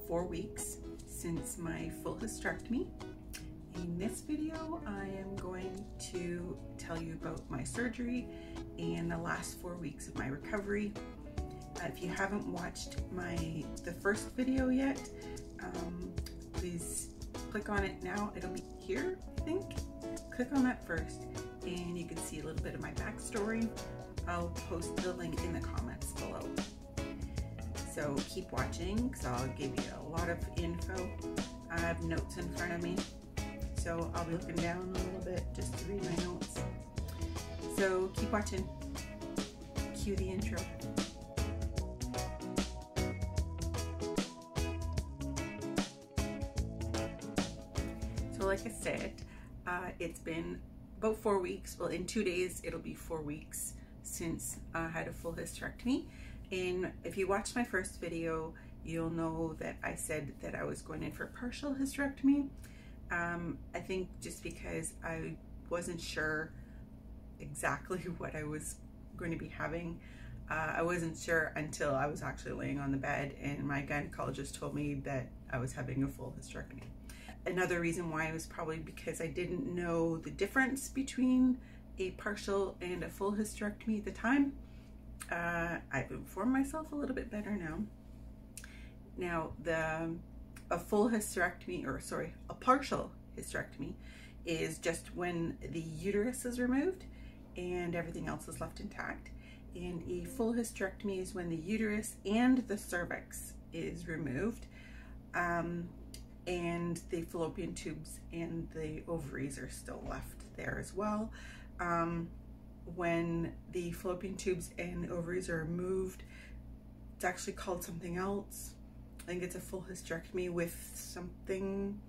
4 weeks since my full hysterectomy. In this video, I am going to tell you about my surgery and the last 4 weeks of my recovery. If you haven't watched the first video yet, please click on it now. It'll be here, I think. Click on that first and you can see a little bit of my backstory. I'll post the link in the comments below. So keep watching because I'll give you a lot of info. I have notes in front of me, so I'll be looking down a little bit just to read my notes. So keep watching. Cue the intro. So like I said, it's been about 4 weeks. Well, in 2 days, it'll be 4 weeks since I had a full hysterectomy. And if you watched my first video, you'll know that I said that I was going in for partial hysterectomy. I think just because I wasn't sure exactly what I was going to be having. I wasn't sure until I was actually laying on the bed and my gynecologist told me that I was having a full hysterectomy. Another reason why was probably because I didn't know the difference between a partial and a full hysterectomy at the time. I've informed myself a little bit better now. Now, a full hysterectomy, or sorry, a partial hysterectomy is just when the uterus is removed and everything else is left intact. And a full hysterectomy is when the uterus and the cervix is removed, and the fallopian tubes and the ovaries are still left there as well. When the fallopian tubes and ovaries are removed, it's actually called something else. I think it's a full hysterectomy with something,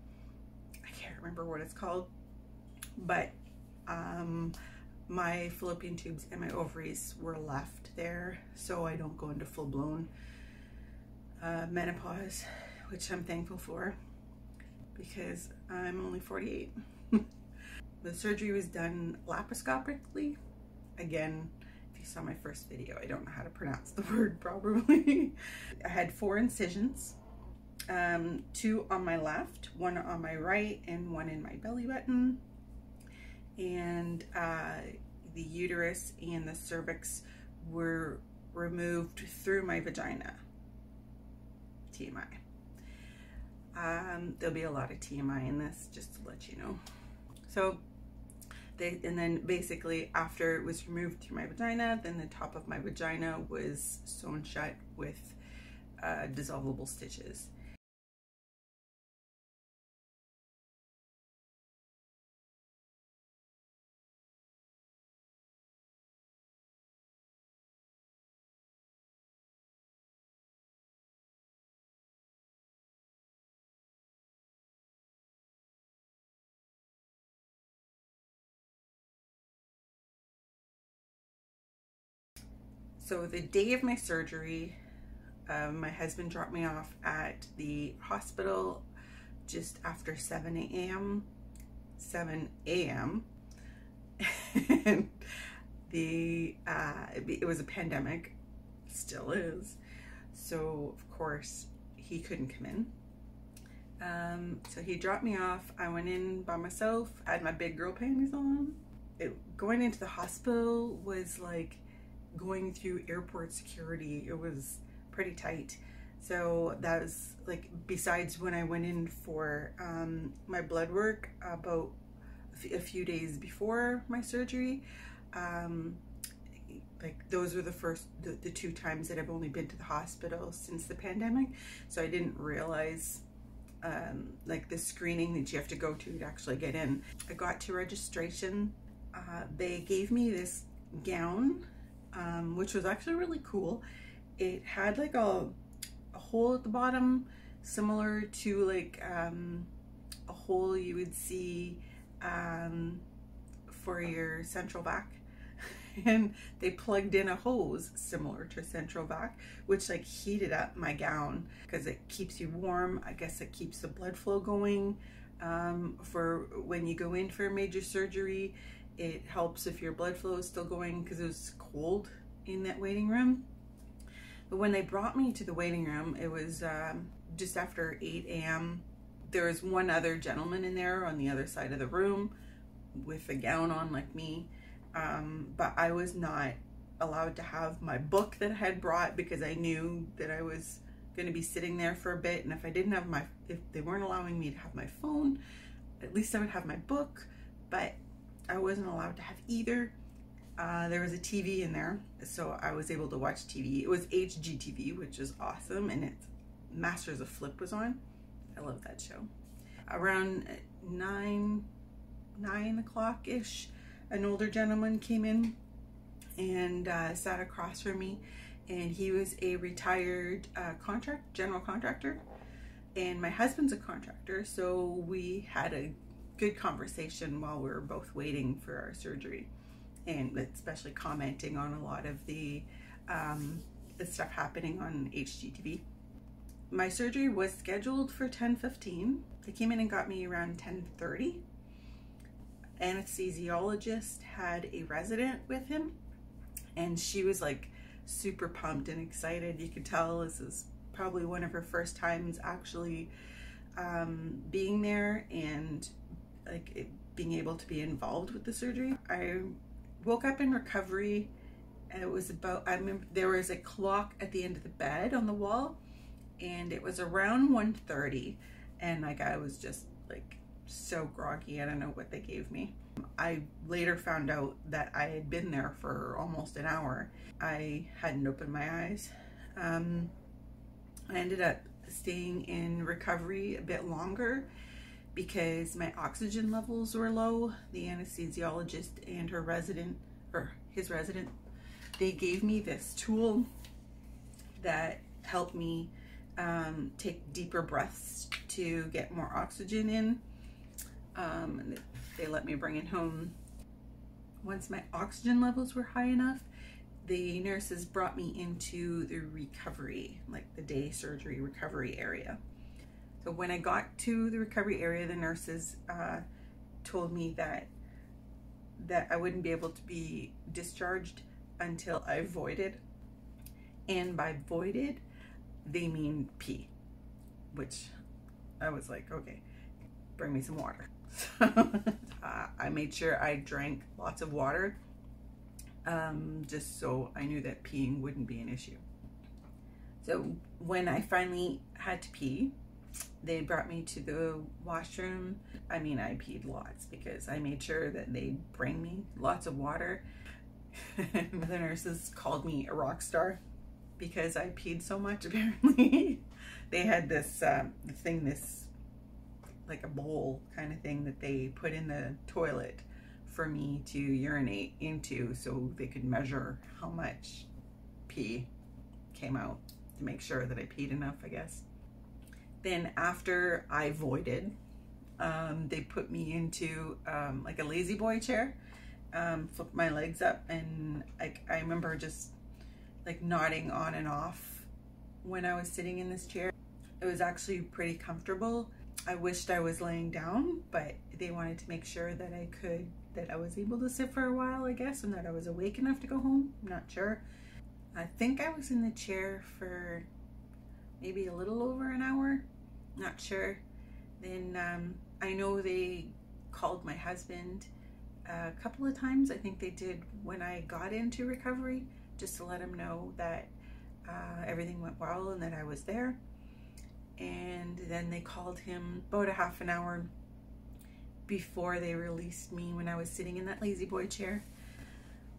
I can't remember what it's called, but my fallopian tubes and my ovaries were left there, so I don't go into full-blown menopause, which I'm thankful for because I'm only 48. The surgery was done laparoscopically. Again, if you saw my first video, I don't know how to pronounce the word properly. I had 4 incisions, 2 on my left, 1 on my right, and 1 in my belly button. And the uterus and the cervix were removed through my vagina. TMI. There'll be a lot of TMI in this, just to let you know. So and then basically after it was removed through my vagina, then the top of my vagina was sewn shut with dissolvable stitches. So the day of my surgery, my husband dropped me off at the hospital just after 7 a.m. 7 a.m. And it was a pandemic, still is. So of course he couldn't come in. So he dropped me off. I went in by myself, had my big girl panties on. Going into the hospital was like going through airport security. It was pretty tight. So that was like, besides when I went in for my blood work about a few days before my surgery, like those were the 2 times that I've only been to the hospital since the pandemic. So I didn't realize like the screening that you have to go to actually get in. I got to registration. They gave me this gown, which was actually really cool. It had like a hole at the bottom, similar to like a hole you would see for your central vac. And they plugged in a hose similar to central vac, which like heated up my gown because it keeps you warm. I guess it keeps the blood flow going for when you go in for major surgery. It helps if your blood flow is still going because it was cold in that waiting room. But when they brought me to the waiting room, it was just after 8 a.m. There was one other gentleman in there on the other side of the room with a gown on like me. But I was not allowed to have my book that I had brought because I knew that I was going to be sitting there for a bit. And if I didn't have if they weren't allowing me to have my phone, at least I would have my book, but I wasn't allowed to have either. There was a TV in there, so I was able to watch TV. It was HGTV, which is awesome, and it's Masters of Flip was on. I love that show. Around 9 o'clock-ish, an older gentleman came in and sat across from me, and he was a retired general contractor, and my husband's a contractor, so we had a good conversation while we were both waiting for our surgery, and especially commenting on a lot of the stuff happening on HGTV. My surgery was scheduled for 10:15. They came in and got me around 10:30. Anesthesiologist had a resident with him, and she was like super pumped and excited. You could tell this is probably one of her first times actually being there and like being able to be involved with the surgery. I woke up in recovery, and it was about, I remember there was a clock at the end of the bed on the wall, and it was around 1:30, and like I was just like so groggy. I don't know what they gave me. I later found out that I had been there for almost an hour. I hadn't opened my eyes. I ended up staying in recovery a bit longer because my oxygen levels were low. The anesthesiologist and her resident, or his resident, they gave me this tool that helped me take deeper breaths to get more oxygen in. They let me bring it home. Once my oxygen levels were high enough, the nurses brought me into the recovery, like the day surgery recovery area. So when I got to the recovery area, the nurses told me that I wouldn't be able to be discharged until I voided. And by voided, they mean pee, which I was like, okay, bring me some water. I made sure I drank lots of water, just so I knew that peeing wouldn't be an issue. So when I finally had to pee, they brought me to the washroom. I mean, I peed lots because I made sure that they bring me lots of water. The nurses called me a rock star because I peed so much, apparently. They had this thing, this like a bowl kind of thing that they put in the toilet for me to urinate into so they could measure how much pee came out to make sure that I peed enough, I guess. Then after I voided, they put me into like a lazy boy chair, flipped my legs up, and I remember just like nodding on and off when I was sitting in this chair. It was actually pretty comfortable. I wished I was laying down, but they wanted to make sure that I was able to sit for a while, I guess, and that I was awake enough to go home. I'm not sure. I think I was in the chair for maybe a little over an hour, not sure. Then I know they called my husband a couple of times. I think they did when I got into recovery, just to let him know that everything went well and that I was there. And then they called him about a half an hour before they released me when I was sitting in that lazy boy chair.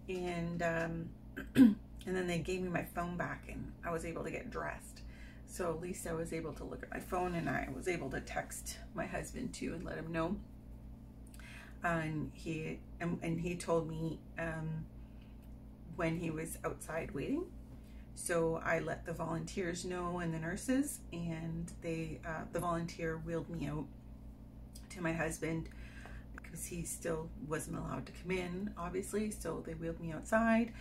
And and then they gave me my phone back, and I was able to get dressed. So at least I was able to look at my phone, and I was able to text my husband too and let him know. And he told me when he was outside waiting. So I let the volunteers know and the nurses, and the volunteer wheeled me out to my husband because he still wasn't allowed to come in, obviously. So they wheeled me outside,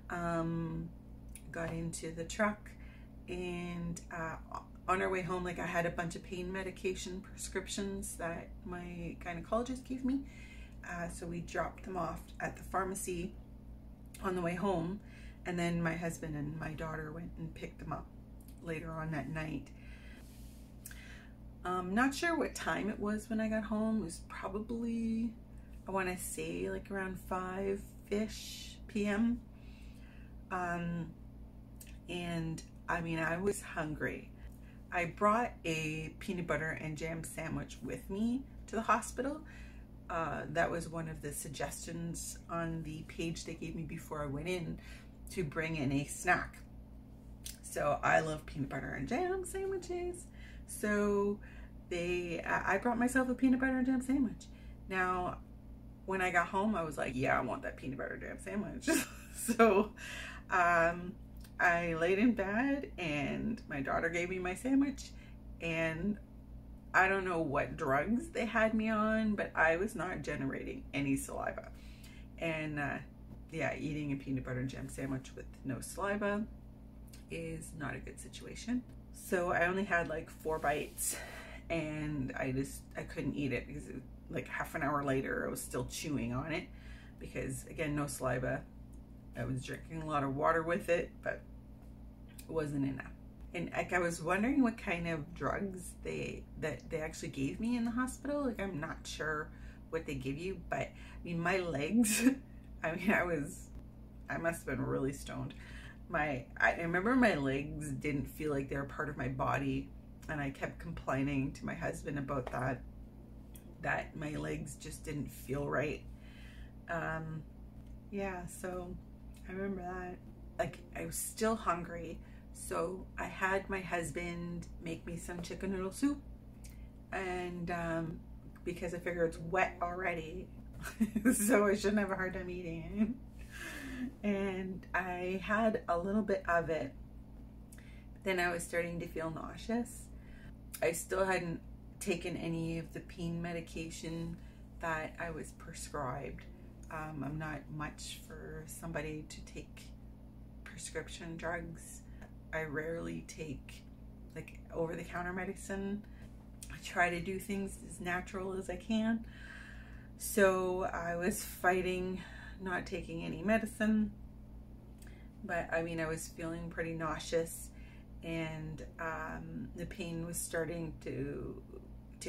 got into the truck, and on our way home, like I had a bunch of pain medication prescriptions that my gynecologist gave me. So we dropped them off at the pharmacy on the way home. And then my husband and my daughter went and picked them up later on that night. Not sure what time it was when I got home. It was probably, I want to say like around 5-ish p.m. And I mean, I was hungry. I brought a peanut butter and jam sandwich with me to the hospital. That was one of the suggestions on the page they gave me before I went in, to bring in a snack. So I love peanut butter and jam sandwiches. So I brought myself a peanut butter and jam sandwich. Now, when I got home, I was like, yeah, I want that peanut butter and jam sandwich. So I laid in bed and my daughter gave me my sandwich, and I don't know what drugs they had me on, but I was not generating any saliva. And yeah, eating a peanut butter and jam sandwich with no saliva is not a good situation. So I only had like 4 bites, and I couldn't eat it because like half an hour later I was still chewing on it, because again, no saliva. I was drinking a lot of water with it, but it wasn't enough. And like, I was wondering what kind of drugs they actually gave me in the hospital. Like, I'm not sure what they give you, but I mean, my legs, I mean, I must have been really stoned. I remember my legs didn't feel like they were part of my body, and I kept complaining to my husband about that my legs just didn't feel right. Yeah, so I remember that. Like, I was still hungry, so I had my husband make me some chicken noodle soup, and because I figure it's wet already, so I shouldn't have a hard time eating it. And I had a little bit of it. Then I was starting to feel nauseous. I still hadn't taken any of the pain medication that I was prescribed. I'm not much for somebody to take prescription drugs. I rarely take like over-the-counter medicine. I try to do things as natural as I can. So I was fighting not taking any medicine, but I mean, I was feeling pretty nauseous, and the pain was starting to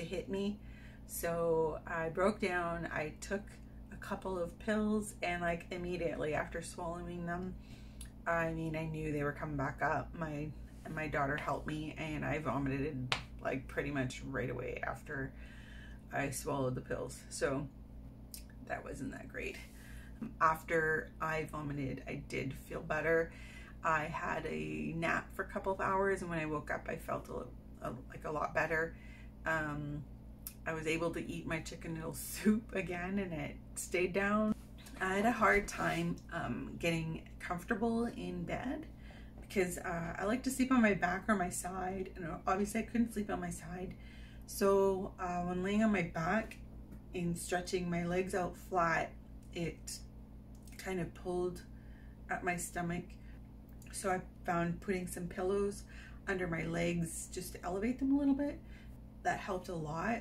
hit me. So I broke down. I took a couple of pills, and like immediately after swallowing them, I mean, I knew they were coming back up. My daughter helped me, and I vomited like pretty much right away after I swallowed the pills. So that wasn't that great. After I vomited, I did feel better. I had a nap for a couple of hours, and when I woke up, I felt like a lot better. I was able to eat my chicken noodle soup again, and it stayed down. I had a hard time getting comfortable in bed, because I like to sleep on my back or my side, and obviously I couldn't sleep on my side. So when laying on my back and stretching my legs out flat, it kind of pulled at my stomach. So I found putting some pillows under my legs just to elevate them a little bit. That helped a lot.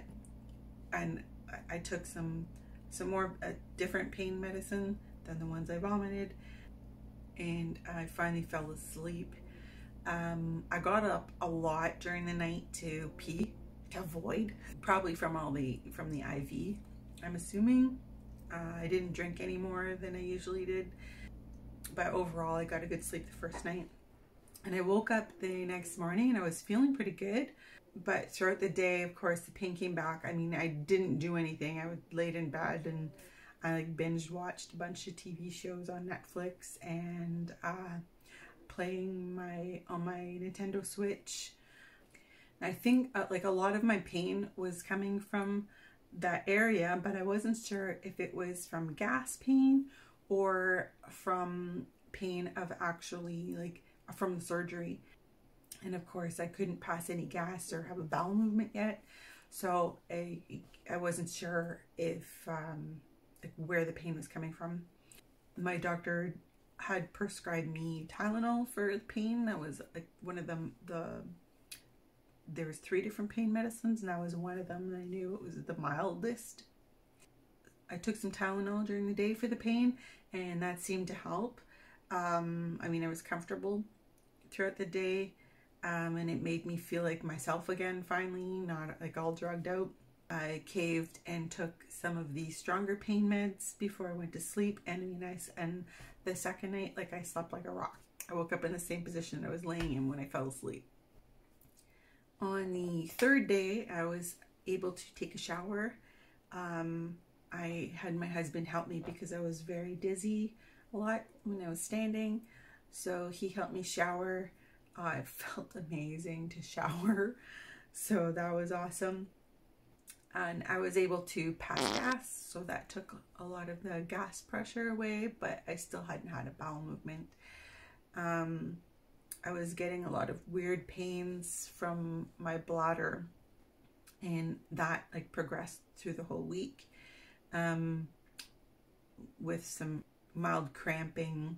And I took some more different pain medicine than the ones I vomited, and I finally fell asleep. I got up a lot during the night to pee, to void, probably from the IV, I'm assuming. I didn't drink any more than I usually did, but overall I got a good sleep the first night. And I woke up the next morning and I was feeling pretty good. But throughout the day, of course, the pain came back. I mean, I didn't do anything. I laid in bed and I like binge watched a bunch of TV shows on Netflix, and playing on my Nintendo Switch. I think like a lot of my pain was coming from that area, but I wasn't sure if it was from gas pain or from pain of actually like from the surgery. And of course I couldn't pass any gas or have a bowel movement yet, so I wasn't sure if like where the pain was coming from. My doctor had prescribed me Tylenol for the pain. That was like one of them. There was 3 different pain medicines, and that was one of them, and I knew it was the mildest. I took some Tylenol during the day for the pain, and that seemed to help. I mean, I was comfortable throughout the day, and it made me feel like myself again, finally, not like all drugged out. I caved and took some of the stronger pain meds before I went to sleep, and the second night, like, I slept like a rock. I woke up in the same position I was laying in when I fell asleep. On the third day, I was able to take a shower. I had my husband help me because I was very dizzy a lot when I was standing. So he helped me shower. It felt amazing to shower. So that was awesome. And I was able to pass gas, so that took a lot of the gas pressure away, but I still hadn't had a bowel movement. I was getting a lot of weird pains from my bladder, and that like progressed through the whole week, with some mild cramping,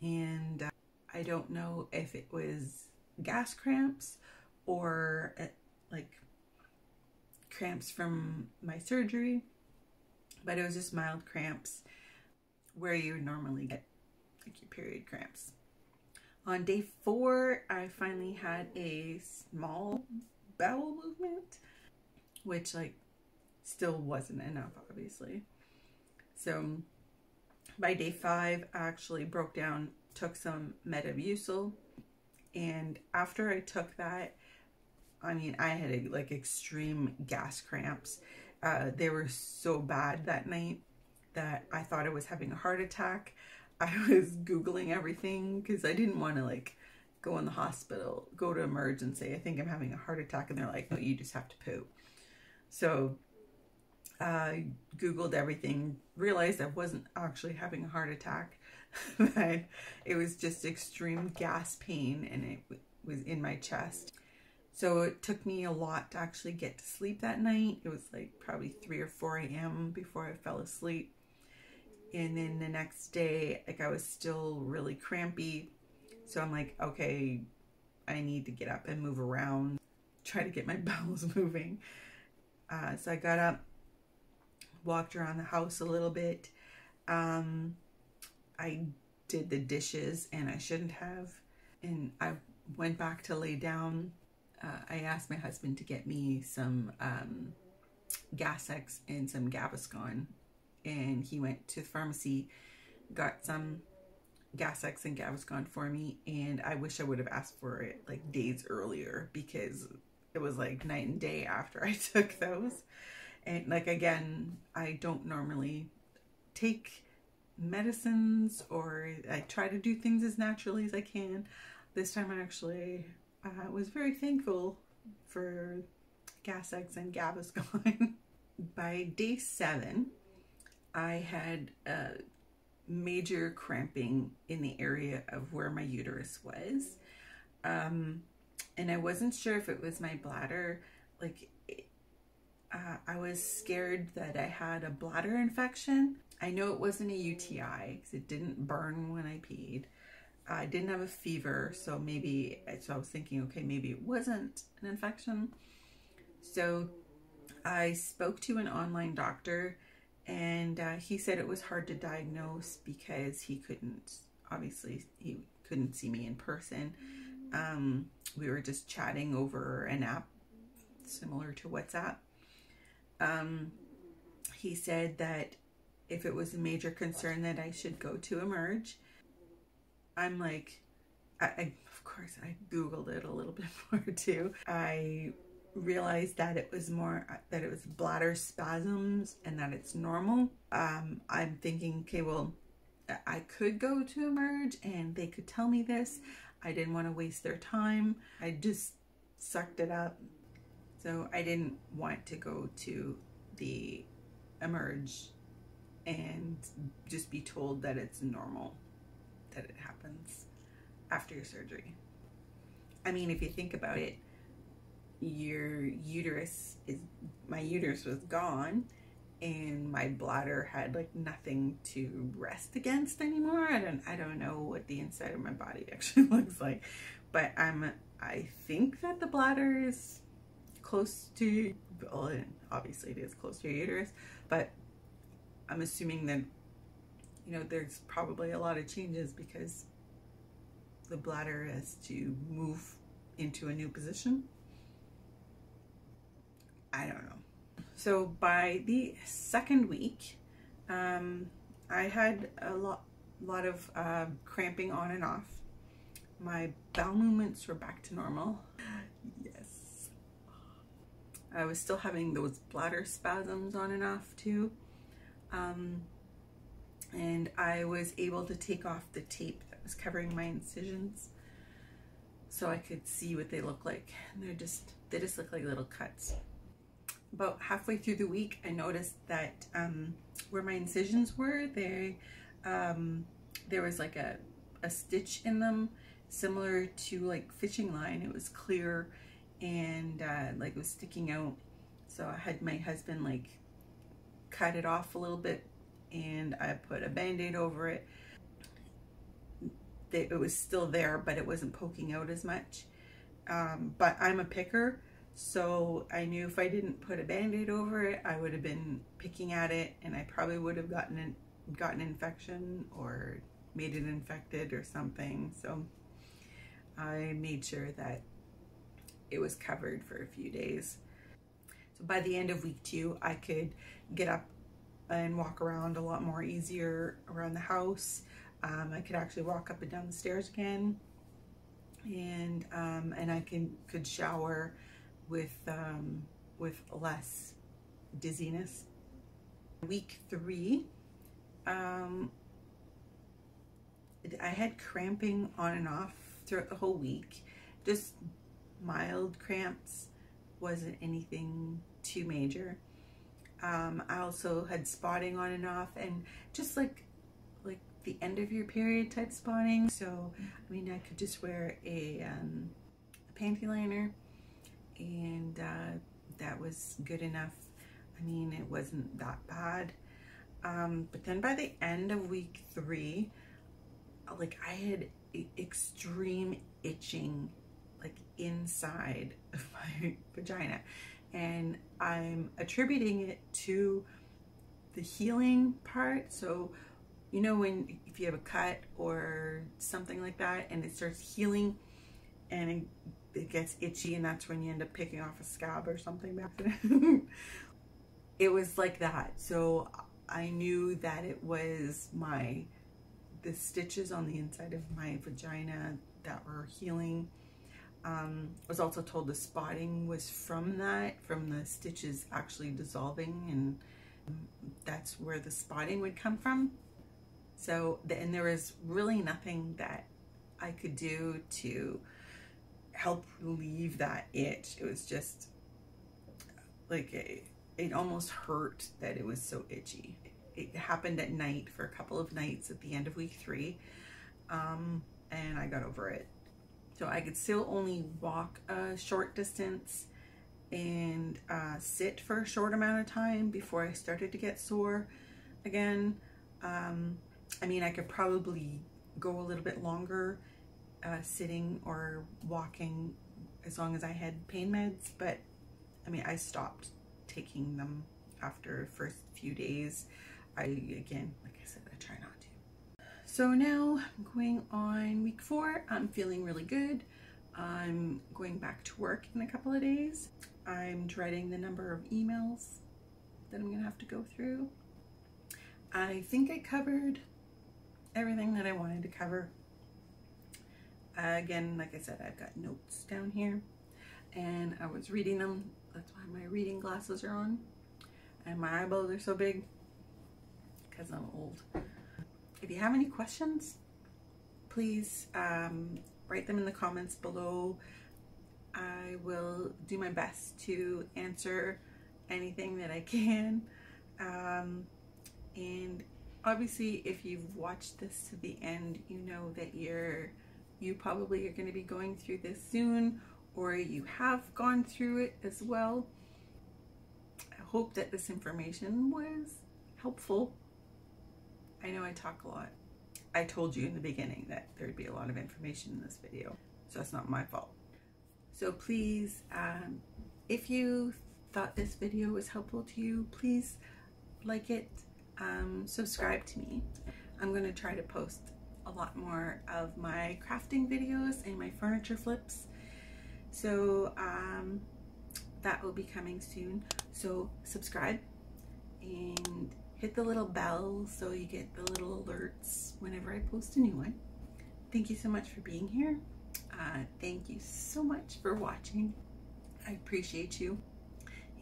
and I don't know if it was gas cramps or like cramps from my surgery, but it was just mild cramps where you normally get like your period cramps. On day 4, I finally had a small bowel movement, which like still wasn't enough, obviously. So by day 5, I actually broke down, took some Metamucil, and after I took that, I mean, I had like extreme gas cramps. They were so bad that night that I thought I was having a heart attack. I was Googling everything because I didn't want to like go in the hospital, go to Emerge and say, I think I'm having a heart attack. And they're like, no, you just have to poo. So I Googled everything, realized I wasn't actually having a heart attack, but it was just extreme gas pain, and it was in my chest. So it took me a lot to actually get to sleep that night. It was like probably 3 or 4 a.m. before I fell asleep. And then the next day, like, I was still really crampy. So I'm like, okay, I need to get up and move around, try to get my bowels moving. So I got up, walked around the house a little bit. I did the dishes, and I shouldn't have. And I went back to lay down. I asked my husband to get me some Gas-X and some Gaviscon. And he went to the pharmacy, got some Gas-X and Gaviscon for me, and I wish I would have asked for it like days earlier, because it was like night and day after I took those. And like, again, I don't normally take medicines, or I try to do things as naturally as I can. This time I actually was very thankful for Gas-X and Gaviscon. By day 7, I had major cramping in the area of where my uterus was. And I wasn't sure if it was my bladder. Like, I was scared that I had a bladder infection. I know it wasn't a UTI because it didn't burn when I peed. I didn't have a fever, so I was thinking, okay, maybe it wasn't an infection. So I spoke to an online doctor, and he said it was hard to diagnose because he couldn't see me in person. We were just chatting over an app similar to WhatsApp. He said that if it was a major concern, that I should go to Emerge. I'm like, of course, I Googled it a little bit more too. I realized that it was bladder spasms and that it's normal. I'm thinking, okay, well, I could go to Emerge and they could tell me this. I didn't want to waste their time. I just sucked it up. So I didn't want to go to the Emerge and just be told that it's normal, that it happens after your surgery. I mean, if you think about it, my uterus was gone, and my bladder had like nothing to rest against anymore. I don't know what the inside of my body actually looks like, but I think that the bladder is close to, well, obviously it is close to your uterus, but I'm assuming that you know, there's probably a lot of changes because the bladder has to move into a new position. I don't know. So by the second week, I had a lot of cramping on and off. My bowel movements were back to normal. Yes. I was still having those bladder spasms on and off too. And I was able to take off the tape that was covering my incisions so I could see what they look like. And they just look like little cuts. About halfway through the week, I noticed that where my incisions were, there was like a stitch in them, similar to like fishing line. It was clear and like it was sticking out. So I had my husband like cut it off a little bit, and I put a band-aid over it. It was still there, but it wasn't poking out as much. But I'm a picker, so I knew if I didn't put a band-aid over it, I would have been picking at it, and I probably would have gotten an infection or made it infected or something. So I made sure that it was covered for a few days. So by the end of week 2, I could get up and walk around a lot more easier around the house. I could actually walk up and down the stairs again, and I could shower with less dizziness. Week 3, I had cramping on and off throughout the whole week, just mild cramps, wasn't anything too major. I also had spotting on and off, and just like the end of your period type spotting. So I mean, I could just wear a panty liner, and that was good enough. I mean, it wasn't that bad. But then by the end of week 3, like I had extreme itching like inside of my vagina, and I'm attributing it to the healing part. So you know, if you have a cut or something like that and it starts healing and it gets itchy, and that's when you end up picking off a scab or something back then. It was like that. So I knew that it was the stitches on the inside of my vagina that were healing. I was also told the spotting was from the stitches actually dissolving, and that's where the spotting would come from. So, and there was really nothing that I could do to help relieve that itch. It was just like it almost hurt that it was so itchy. It happened at night for a couple of nights at the end of week 3, and I got over it. So I could still only walk a short distance and sit for a short amount of time before I started to get sore again. I mean, I could probably go a little bit longer sitting or walking as long as I had pain meds, but I mean, I stopped taking them after the first few days. Again, like I said, I try not to. So now I'm going on week 4. I'm feeling really good. I'm going back to work in a couple of days. I'm dreading the number of emails that I'm gonna have to go through. I think I covered everything that I wanted to cover. Again, like I said, I've got notes down here and I was reading them. That's why my reading glasses are on, and my eyeballs are so big because I'm old. If you have any questions, please write them in the comments below. I will do my best to answer anything that I can. And obviously, if you've watched this to the end, you know that you probably are going to be going through this soon, or you have gone through it as well. I hope that this information was helpful. I know I talk a lot. I told you in the beginning that there'd be a lot of information in this video, so that's not my fault. So please, if you thought this video was helpful to you, please like it, subscribe to me. I'm going to try to post a lot more of my crafting videos and my furniture flips. So that will be coming soon. So subscribe and hit the little bell so you get the little alerts whenever I post a new one. Thank you so much for being here. Thank you so much for watching. I appreciate you,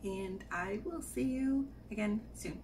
and I will see you again soon.